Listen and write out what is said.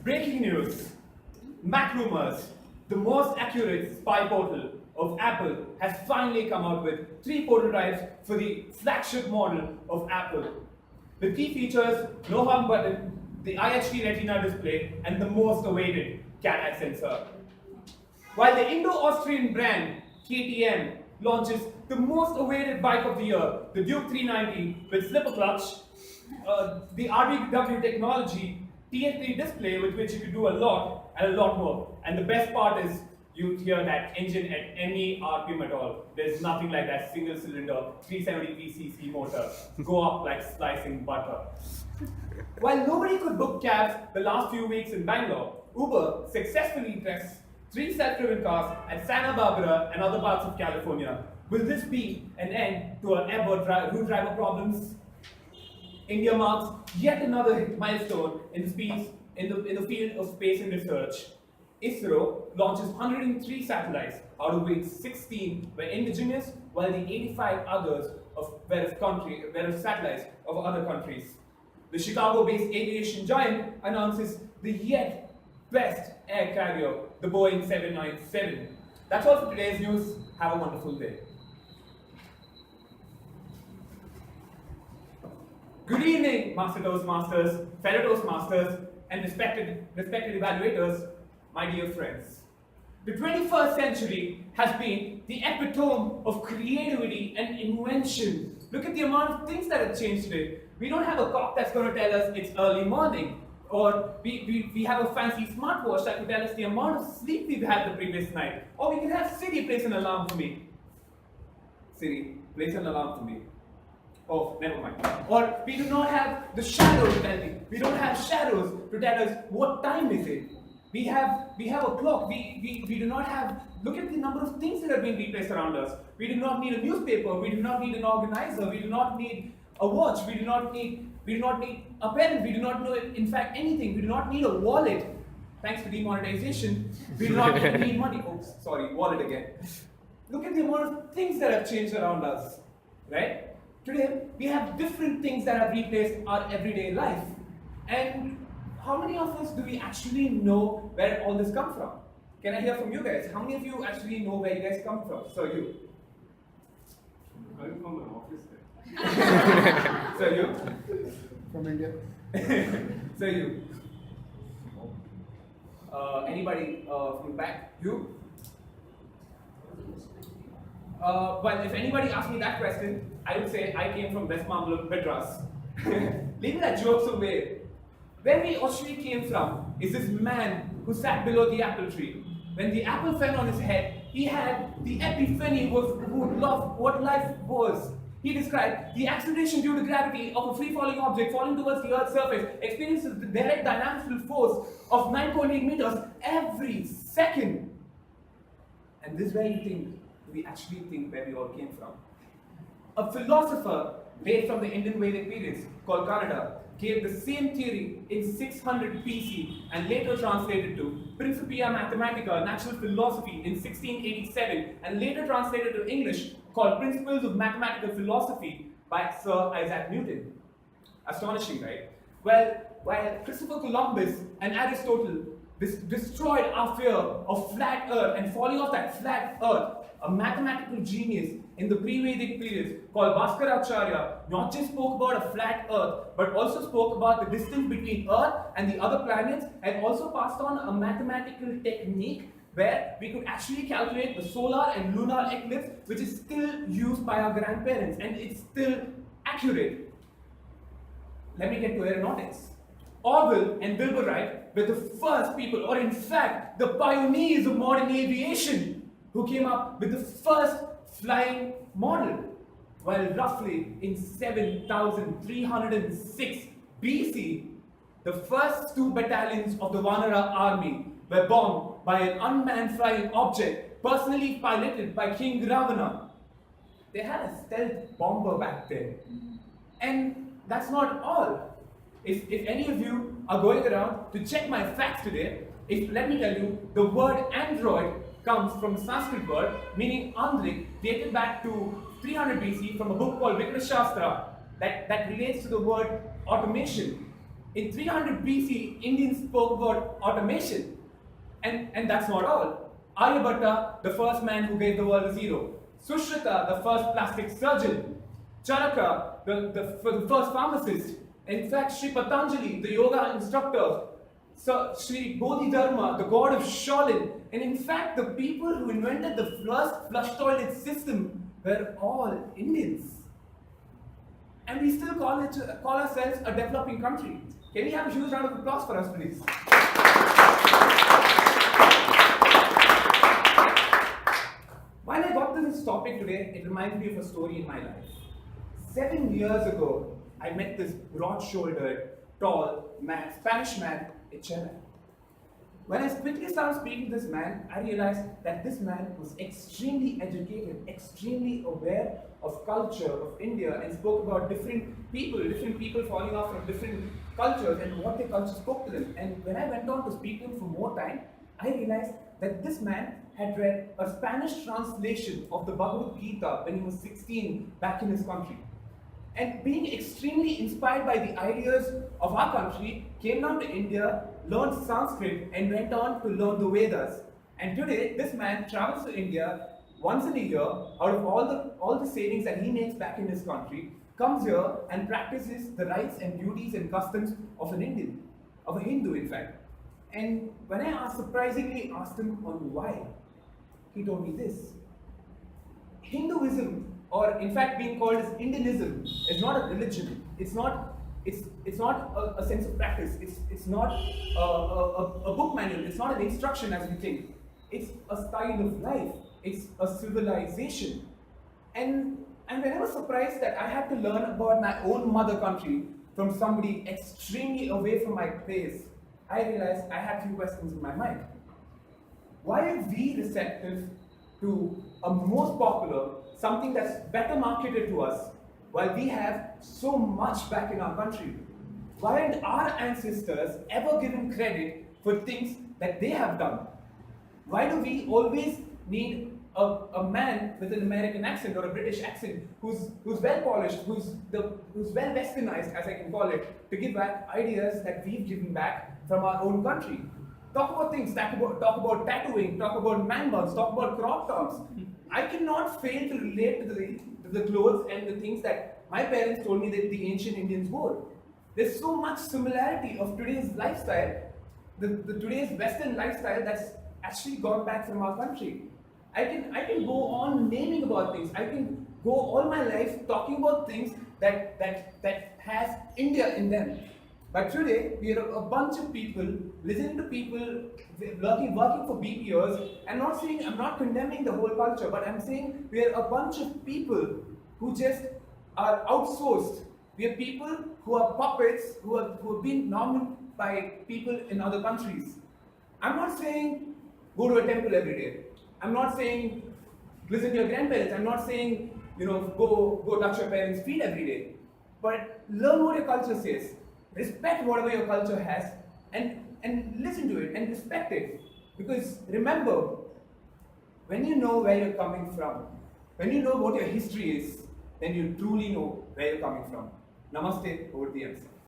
Breaking news. Mac Rumors, the most accurate spy portal of Apple, has finally come out with 3 prototypes for the flagship model of Apple. The key features, no home button, the IHD Retina display, and the most awaited cat eye sensor. While the Indo-Austrian brand KTM launches the most awaited bike of the year, the Duke 390 with slipper clutch, the RBW technology TF3 display with which you can do a lot and a lot more. And the best part is you hear that engine at any RPM at all. There's nothing like that single cylinder 370 cc motor go up like slicing butter. While nobody could book cabs the last few weeks in Bangalore, Uber successfully tests 3 self-driven cars at Santa Barbara and other parts of California. Will this be an end to our route driver problems? India marks yet another milestone in the field of space and research. ISRO launches 103 satellites, out of which 16 were indigenous, while the 85 others were satellites of other countries. The Chicago-based aviation giant announces the yet best air carrier, the Boeing 797. That's all for today's news. Have a wonderful day. Good evening, Master Toastmasters, fellow Toastmasters, and respected evaluators, my dear friends. The 21st century has been the epitome of creativity and invention. Look at the amount of things that have changed today. We don't have a clock that's going to tell us it's early morning, or we have a fancy smartwatch that will tell us the amount of sleep we've had the previous night, or we can have Siri place an alarm for me. Siri, place an alarm for me. Oh, never mind. Or we do not have the shadows to tell me. We don't have shadows to tell us what time is it. We have a clock. We do not have. Look at the number of things that are being replaced around us. We do not need a newspaper. We do not need an organizer. We do not need a watch. We do not need a pen. We do not know, in fact, anything. We do not need a wallet. Thanks to demonetization, we do not need money. Oh, sorry, wallet again. Look at the amount of things that have changed around us, right? Today, we have different things that have replaced our everyday life. And how many of us do we actually know where all this comes from? Can I hear from you guys? How many of you actually know where you guys come from? So you. I'm from an office there. So you. From India. So you. Anybody from the back? You? Well, if anybody asked me that question, I would say I came from West Bangalore, Madras. Leaving that jokes away, where we actually came from is this man who sat below the apple tree. When the apple fell on his head, he had the epiphany of what life was. He described the acceleration due to gravity of a free-falling object falling towards the Earth's surface experiences the direct dynamical force of 9.8 meters every second. And this is where you think, we actually think where we all came from. A philosopher based from the Indian Vedic periods called Kannada gave the same theory in 600 BC and later translated to Principia Mathematica, Natural Philosophy in 1687 and later translated to English called Principles of Mathematical Philosophy by Sir Isaac Newton. Astonishing, right? Well, while Christopher Columbus and Aristotle destroyed our fear of flat earth and falling off that flat earth, a mathematical genius in the pre-Vedic periods called Bhaskaracharya not just spoke about a flat earth, but also spoke about the distance between Earth and the other planets, and also passed on a mathematical technique where we could actually calculate the solar and lunar eclipse, which is still used by our grandparents, and it's still accurate. Let me get to aeronautics. Orville and Wilbur Wright were the first people, or in fact, the pioneers of modern aviation, who came up with the first flying model. While roughly in 7306 BC, the first 2 battalions of the Vanara army were bombed by an unmanned flying object, personally piloted by King Ravana. They had a stealth bomber back then. And that's not all. If any of you are going around to check my facts today, let me tell you, the word android comes from the Sanskrit word meaning Andrik, dated back to 300 BC from a book called Vikra Shastra that relates to the word automation. In 300 BC, Indians spoke about automation. And that's not all. Aryabhatta, the first man who gave the world a zero. Sushrita, the first plastic surgeon. Charaka, the first pharmacist. In fact, Sri Patanjali, the yoga instructor. So, Sri Bodhidharma, the god of Shaolin. And in fact, the people who invented the first flush toilet system were all Indians. And we still call ourselves a developing country. Can we have a huge round of applause for us, please? While I got to this topic today, it reminded me of a story in my life. 7 years ago, I met this broad-shouldered, tall man, Spanish man in Chennai. When I quickly started speaking to this man, I realized that this man was extremely educated, extremely aware of culture of India, and spoke about different people falling off from different cultures and what their culture spoke to them. And when I went on to speak to him for more time, I realized that this man had read a Spanish translation of the Bhagavad Gita when he was 16 back in his country. And being extremely inspired by the ideas of our country, came down to India, learned Sanskrit, and went on to learn the Vedas. And today, this man travels to India once in a year, out of all the savings that he makes back in his country, comes here and practices the rights and duties and customs of an Indian, of a Hindu in fact. And when I surprisingly asked him on why, he told me this. Hinduism, or in fact being called as Indianism, is not a religion. It's not a sense of practice. It's not a book manual. It's not an instruction as we think. It's a style of life. It's a civilization. And when I was surprised that I had to learn about my own mother country from somebody extremely away from my place, I realized I had few questions in my mind. Why are we receptive to a most popular, something that's better marketed to us, while we have so much back in our country? Why aren't our ancestors ever given credit for things that they have done? Why do we always need a man with an American accent or a British accent who's well polished, who's well westernized, as I can call it, to give back ideas that we've given back from our own country? Talk about things, talk about tattooing, talk about man buns, talk about crop tops. I cannot fail to relate to the clothes and the things that my parents told me that the ancient Indians wore. There's so much similarity of today's lifestyle, today's Western lifestyle that's actually gone back from our country. I can go on naming about things. I can go all my life talking about things that has India in them. But today, we are a bunch of people, listening to people, working for BPOs. I'm not condemning the whole culture, but I'm saying we are a bunch of people who just are outsourced. We are people who are puppets, who have been normal by people in other countries. I'm not saying go to a temple every day. I'm not saying listen to your grandparents. I'm not saying go touch your parents' feet every day. But learn what your culture says. Respect whatever your culture has, and listen to it and respect it. Because remember, when you know where you're coming from, when you know what your history is, then you truly know where you're coming from. Namaste, over the MC.